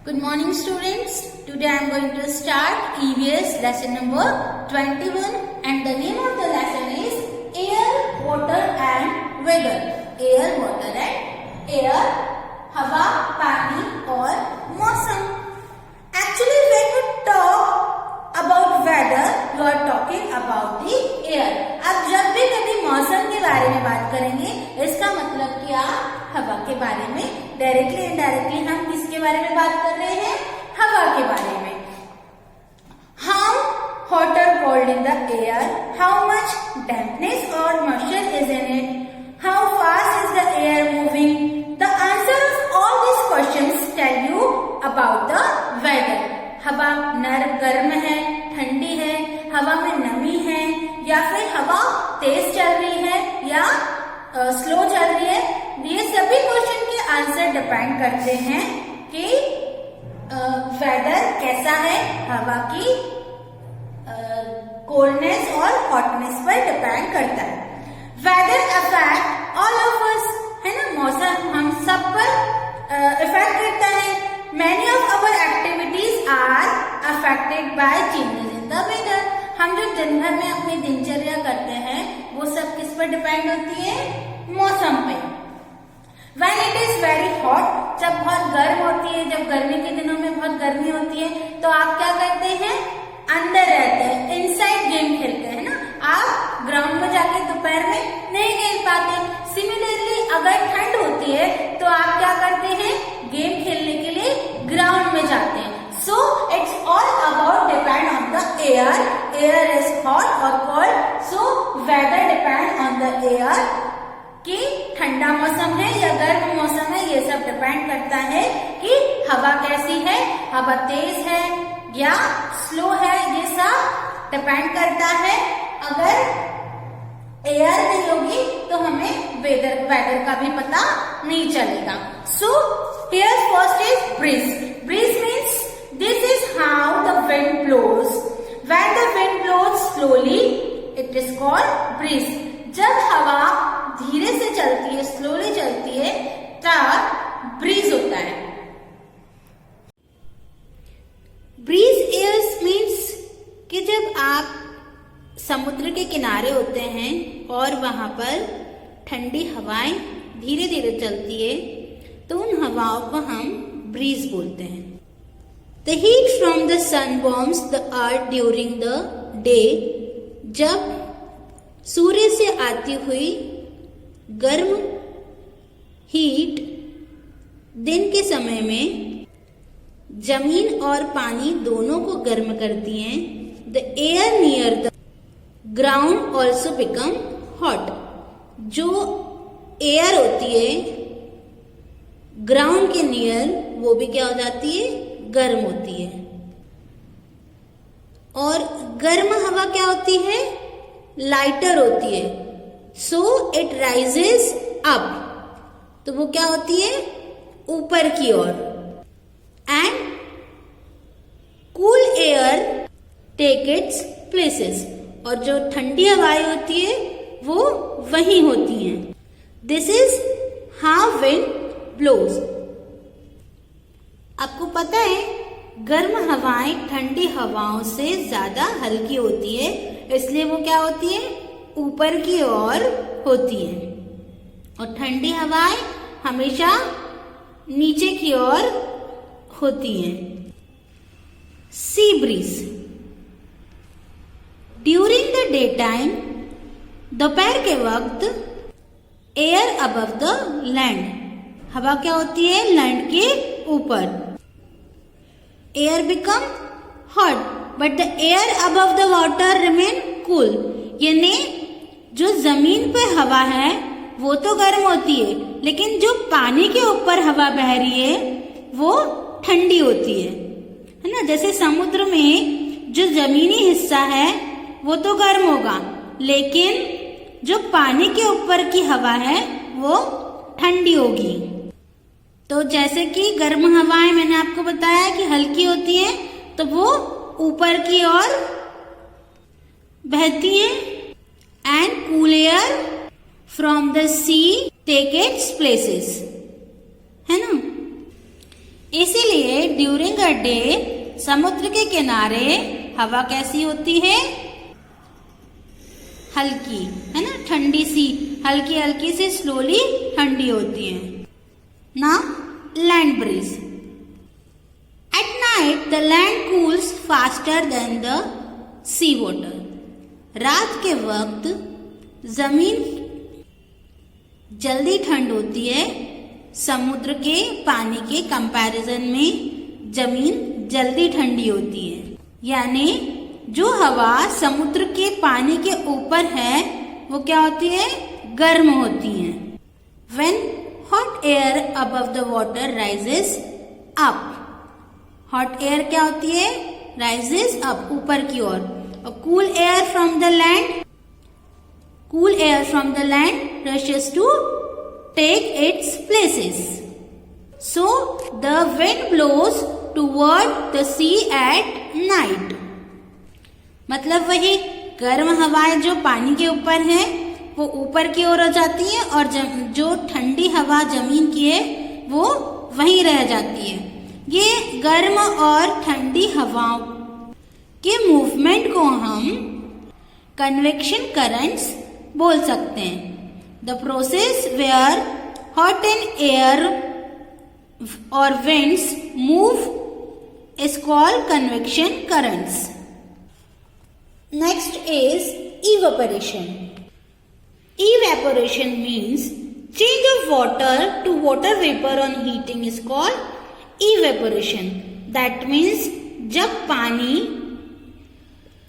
Good morning students. Today I am going to start EVS lesson number 21 and the name of the lesson is Air, Water and Weather. Air, Water and Air, हवा, पानी और मौसम. Actually when you talk about weather, you are talking about the air. अब जब भी कभी मौसम के बारे में बात करेंगे इसका मतलब क्या? हवा के बारे में. डायरेक्टली इनडायरेक्टली हम किसके बारे में बात कर रहे हैं? हवा के बारे में. How hot or cold in the air? How much dampness or moisture is in it? How fast is the air moving? The answer of all these questions tell you about the weather. हवा गर्म है, ठंडी है, हवा में नमी है या फिर हवा तेज चल रही है या स्लो चल रही है. ये सभी क्वेश्चन के आंसर डिपेंड करते हैं कि वेदर कैसा है. हवा की कोल्डनेस और हॉटनेस पर डिपेंड करता है. Weather affect all of us, है ना. मौसम हम सब पर इफेक्ट करता है. Many of our activities are affected by changes in the weather. हम जो दिन भर में अपनी दिनचर्या करते हैं वो सब किस पर डिपेंड होती है? मौसम पे. When it is very hot, जब बहुत गर्म होती है, जब गर्मी के दिनों में बहुत गर्मी होती है तो आप क्या करते हैं? अंदर रहते हैं, इनसाइड गेम खेलते हैं ना. आप ग्राउंड में जाके दोपहर में नहीं खेल पाते. सिमिलरली अगर ठंड होती है तो आप क्या करते हैं? गेम खेलने के लिए ग्राउंड में जाते हैं. So it's all about depend on the air. Air is hot or cold. So weather depend on the air. कि ठंडा मौसम है या गर्म मौसम है, ये सब डिपेंड करता है कि हवा कैसी है, हवा तेज है या स्लो है. ये सब डिपेंड करता है. अगर एयर नहीं होगी तो हमें वेदर का भी पता नहीं चलेगा. So here first is breeze. Breeze means this is how the wind blows. When the wind blows slowly, it is called breeze. जब हवा धीरे से चलती है, स्लोली चलती है, तब ब्रीज होता है. ब्रीज एयर्स मीन्स कि जब आप समुद्र के किनारे होते हैं और वहां पर ठंडी हवाएं धीरे धीरे चलती है तो उन हवाओं को हम ब्रीज बोलते हैं. The heat from the sun warms the earth during the day. जब सूर्य से आती हुई गर्म हीट दिन के समय में जमीन और पानी दोनों को गर्म करती हैं. The air near the ground also become hot. जो एयर होती है ग्राउंड के नियर वो भी क्या हो जाती है? गर्म होती है. और गर्म हवा क्या होती है? लाइटर होती है. So it rises up. तो वो क्या होती है? ऊपर की ओर. And cool air take its places. और जो ठंडी हवाएं होती है वो वहीं होती हैं. This is how wind blows. आपको पता है गर्म हवाएं ठंडी हवाओं से ज्यादा हल्की होती है, इसलिए वो क्या होती है? ऊपर की ओर होती है. और ठंडी हवाएं हमेशा नीचे की ओर होती हैं. Sea breeze. During the day time, दोपहर के वक्त, एयर अबव द लैंड. हवा क्या होती है? लैंड के ऊपर. Air become hot, but the air above the water remain cool. यानी जो जमीन पर हवा है वो तो गर्म होती है, लेकिन जो पानी के ऊपर हवा बह रही है वो ठंडी होती है ना. जैसे समुद्र में जो जमीनी हिस्सा है वो तो गर्म होगा, लेकिन जो पानी के ऊपर की हवा है वो ठंडी होगी. तो जैसे कि गर्म हवाएं मैंने आपको बताया कि हल्की होती है तो वो ऊपर की ओर बहती हैं. And cool air from the sea take its places, है ना. इसीलिए ड्यूरिंग अ डे समुद्र के किनारे हवा कैसी होती है? हल्की, है ना, ठंडी सी, हल्की हल्की सी स्लोली ठंडी होती है ना। Land breeze. At night the land cools faster than the sea water. रात के वक्त जमीन जल्दी ठंड होती है, समुद्र के पानी के कंपैरिजन में जमीन जल्दी ठंडी होती है। यानी जो हवा समुद्र के पानी के ऊपर है वो क्या होती है? गर्म होती है। When hot air above the water rises up, hot air क्या होती है? Rises up, ऊपर की ओर। और cool air from the land, cool air from the land rushes to take its places. So the wind blows toward the sea at night. मतलब वही गर्म हवाएं जो पानी के ऊपर है वो ऊपर की ओर हो जाती है और जो ठंडी हवा जमीन की है वो वहीं रह जाती है। ये गर्म और ठंडी हवाओं के मूवमेंट को हम कन्वेक्शन करंट्स बोल सकते हैं। The process where hot and air और winds move is called convection currents. Next is evaporation. Evaporation means change of water to water vapor on heating is called evaporation. That means जब पानी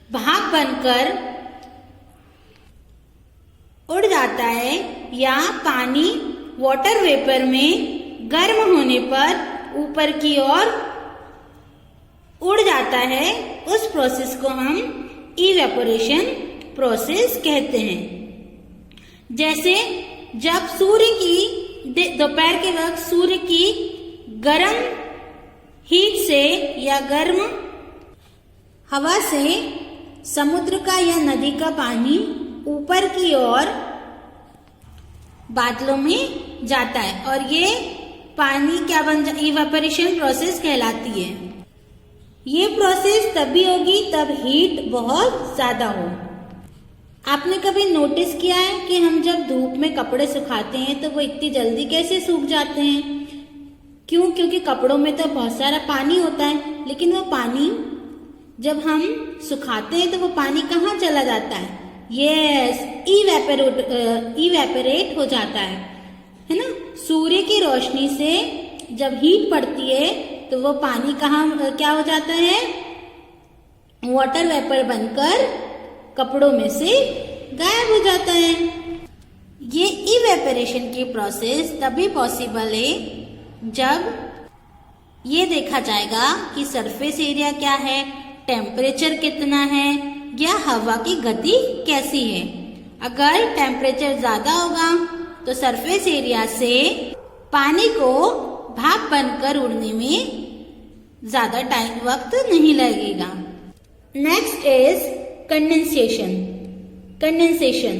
भाप बनकर उड़ जाता है या पानी वाटर वेपर में गर्म होने पर ऊपर की ओर उड़ जाता है, उस प्रोसेस को हम इवेपोरेशन प्रोसेस कहते हैं। जैसे जब सूर्य की दोपहर के वक्त सूर्य की गर्म हीट से या गर्म हवा से समुद्र का या नदी का पानी ऊपर की ओर बादलों में जाता है और ये पानी क्या इवेपोरेशन प्रोसेस कहलाती है। ये प्रोसेस तभी होगी तब हीट बहुत ज्यादा हो। आपने कभी नोटिस किया है कि हम जब धूप में कपड़े सुखाते हैं तो वो इतनी जल्दी कैसे सूख जाते हैं? क्यों? क्योंकि कपड़ों में तो बहुत सारा पानी होता है, लेकिन वो पानी जब हम सुखाते हैं तो वो पानी कहाँ चला जाता है? यस, इवेपोरेट हो जाता है ना। सूर्य की रोशनी से जब हीट पड़ती है तो वो पानी कहाँ क्या हो जाता है? वाटर वेपर बनकर कपड़ों में से गायब हो जाता है। ये इवेपोरेशन की प्रोसेस तभी पॉसिबल है जब ये देखा जाएगा कि सरफेस एरिया क्या है, टेम्परेचर कितना है या हवा की गति कैसी है। अगर टेम्परेचर ज्यादा होगा तो सरफेस एरिया से पानी को भाप बनकर उड़ने में ज्यादा टाइम वक्त नहीं लगेगा। Next is condensation. Condensation,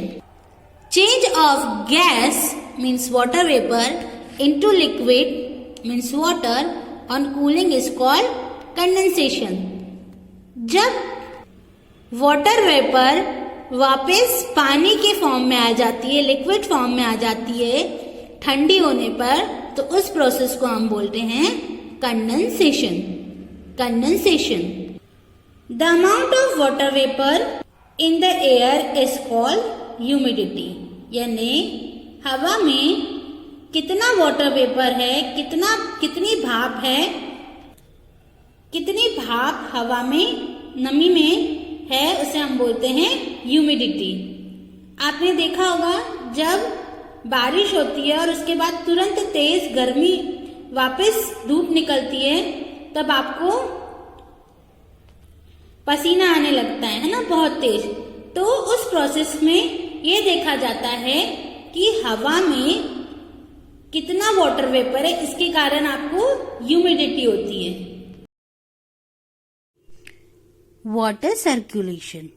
change of gas means water vapour into liquid means water on cooling is called condensation. जब वाटर वेपर वापस पानी के फॉर्म में आ जाती है, लिक्विड फॉर्म में आ जाती है ठंडी होने पर, तो उस प्रोसेस को हम बोलते हैं condensation. Condensation, the amount of water vapour in the air is called humidity. यानी हवा में कितना वाटर वेपर है, कितनी भाप है, कितनी भाप हवा में नमी में है, उसे हम बोलते हैं ह्यूमिडिटी। आपने देखा होगा जब बारिश होती है और उसके बाद तुरंत तेज गर्मी वापस धूप निकलती है तब आपको पसीना आने लगता है ना, बहुत तेज। तो उस प्रोसेस में ये देखा जाता है कि हवा में कितना वाटर वेपर है, इसके कारण आपको ह्यूमिडिटी होती है। वाटर सर्कुलेशन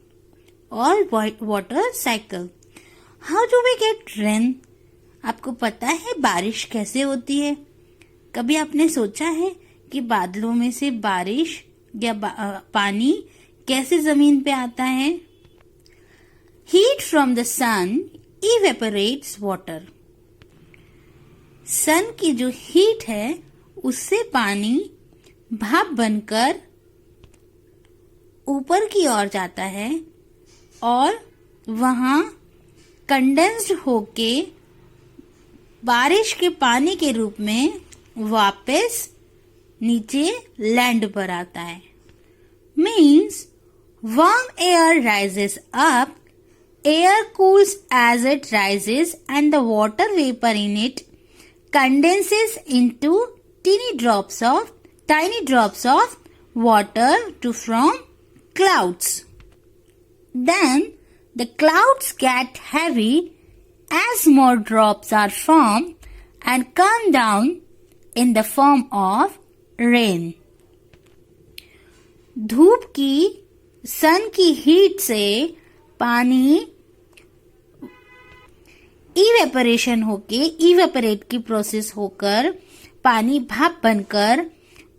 और water cycle. How do we get rain? आपको पता है बारिश कैसे होती है? कभी आपने सोचा है कि बादलों में से बारिश या पानी कैसे जमीन पे आता है। Heat from the sun evaporates water. Sun की जो हीट है उससे पानी भाप बनकर ऊपर की ओर जाता है और वहां कंडेंस्ड होके बारिश के पानी के रूप में वापस नीचे लैंड पर आता है। Means warm air rises up, air cools as it rises and the water vapour in it condenses into tiny drops of water from clouds. Then the clouds get heavy as more drops are formed and come down in the form of rain. धूप की सन की heat से पानी evaporation होके evaporate की process होकर पानी भाप बनकर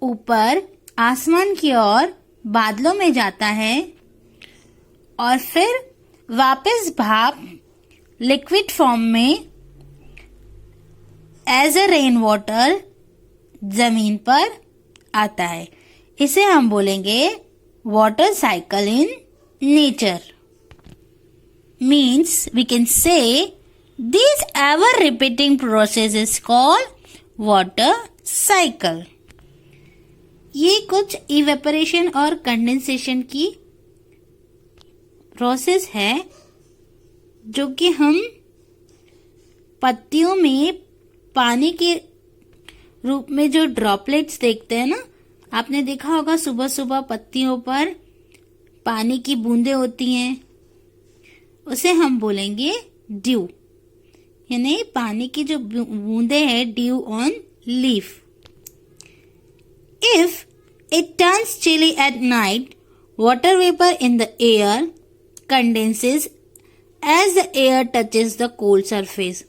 ऊपर आसमान की ओर बादलों में जाता है और फिर वापस भाप लिक्विड फॉर्म में एज अ रेन वाटर जमीन पर आता है। इसे हम बोलेंगे water cycle in nature. Means we can say this ever repeating process is called water cycle. ये कुछ इवेपोरेशन और कंडेंसेशन की प्रोसेस है जो कि हम पत्तियों में पानी के रूप में जो ड्रॉपलेट्स देखते हैं ना, आपने देखा होगा सुबह सुबह पत्तियों पर पानी की बूंदें होती हैं, उसे हम बोलेंगे ड्यू, यानी पानी की जो बूंदे है dew on leaf. If it turns chilly at night, water vapour in the air condenses as the air touches the cold surface.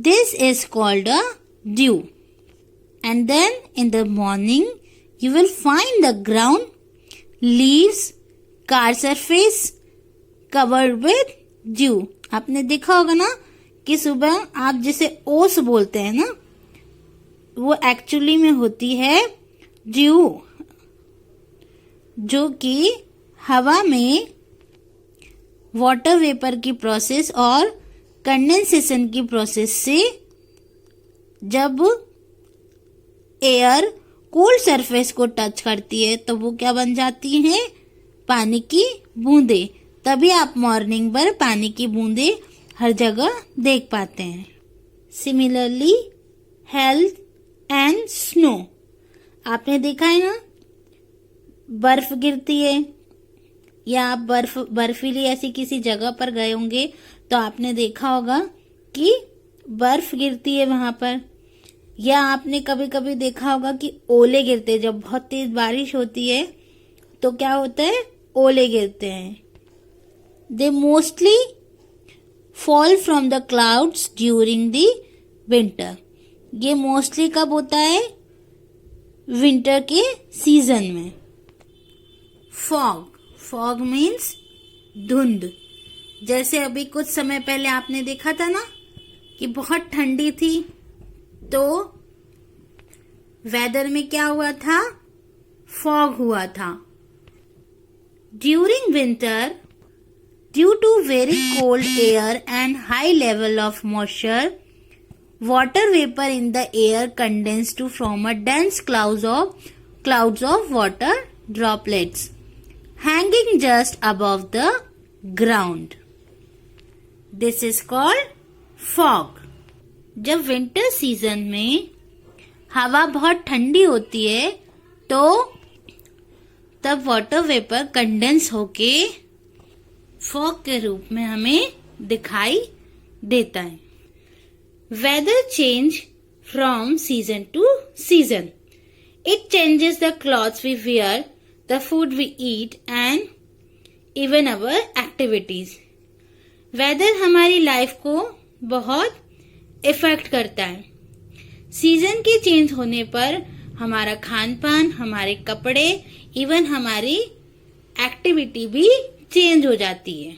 This is called a dew. And then in the morning, you will find the ground, leaves, car surface covered with dew. आपने देखा होगा ना कि सुबह आप जिसे ओस बोलते हैं ना, वो एक्चुअली में होती है ड्यू, जो कि हवा में वाटर वेपर की प्रोसेस और कंडेंसेशन की प्रोसेस से जब एयर कोल्ड सरफेस को टच करती है तो वो क्या बन जाती है, पानी की बूंदे। तभी आप मॉर्निंग पर पानी की बूंदे हर जगह देख पाते हैं। सिमिलरली हेल्थ एंड स्नो, आपने देखा है ना, बर्फ गिरती है या आप बर्फीली ऐसी किसी जगह पर गए होंगे तो आपने देखा होगा कि बर्फ गिरती है वहां पर, या आपने कभी कभी देखा होगा कि ओले गिरते हैं। जब बहुत तेज बारिश होती है तो क्या होता है, ओले गिरते हैं। They mostly fall from the clouds during the winter. ये मोस्टली कब होता है, विंटर के सीजन में। फॉग, फॉग मीन्स धुंध। जैसे अभी कुछ समय पहले आपने देखा था ना कि बहुत ठंडी थी, तो वेदर में क्या हुआ था, फॉग हुआ था। During winter, due to very cold air and high level of moisture, water vapor in the air condense to form a dense clouds of water droplets hanging just above the ground. This is called fog. जब winter season में हवा बहुत ठंडी होती है तो तब water vapour condense होके फॉग के रूप में हमें दिखाई देता है। Weather change from season to season. It changes the clothes we wear, the food we eat and even our activities. Weather हमारी लाइफ को बहुत इफेक्ट करता है। सीजन के चेंज होने पर हमारा खान पान, हमारे कपड़े, इवन हमारी एक्टिविटी भी चेंज हो जाती है।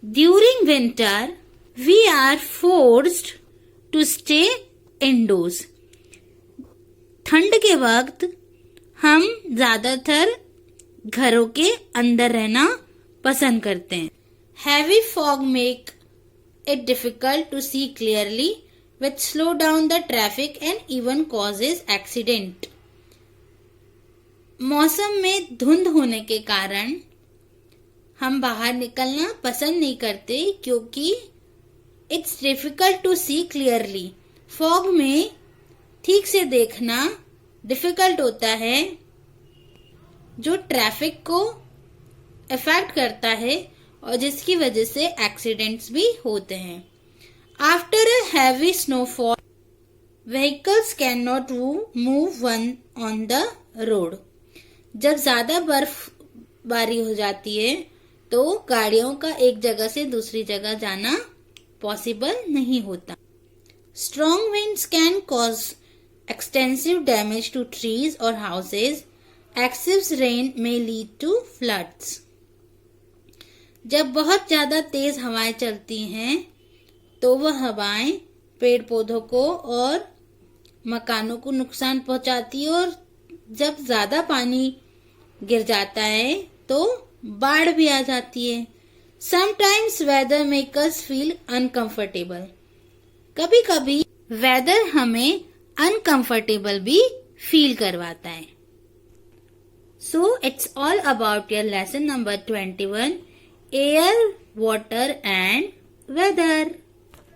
During winter we are forced to stay indoors. ठंड के वक्त हम ज्यादातर घरों के अंदर रहना पसंद करते हैं। Heavy fog make it difficult to see clearly which slow down the traffic and even causes accident. मौसम में धुंध होने के कारण हम बाहर निकलना पसंद नहीं करते क्योंकि it's difficult to see clearly. Fog में ठीक से देखना डिफिकल्ट होता है, जो ट्रैफिक को इफेक्ट करता है और जिसकी वजह से एक्सीडेंट्स भी होते हैं। After a heavy snowfall vehicles can not move on the road. जब ज्यादा बर्फबारी हो जाती है तो गाड़ियों का एक जगह से दूसरी जगह जाना पॉसिबल नहीं होता। Strong winds can cause extensive damage to trees और हाउसेज। एक्सेस रेन में लीड टू फ्लड्स। जब बहुत ज्यादा तेज हवाएं चलती हैं तो वह हवाएं पेड़ पौधों को और मकानों को नुकसान पहुंचाती है और जब ज्यादा पानी गिर जाता है तो बाढ़ भी आ जाती है। Sometimes weather make us feel uncomfortable. कभी कभी वेदर हमें अनकंफर्टेबल भी फील करवाता है। So it's all about your lesson number 21, air, water and weather.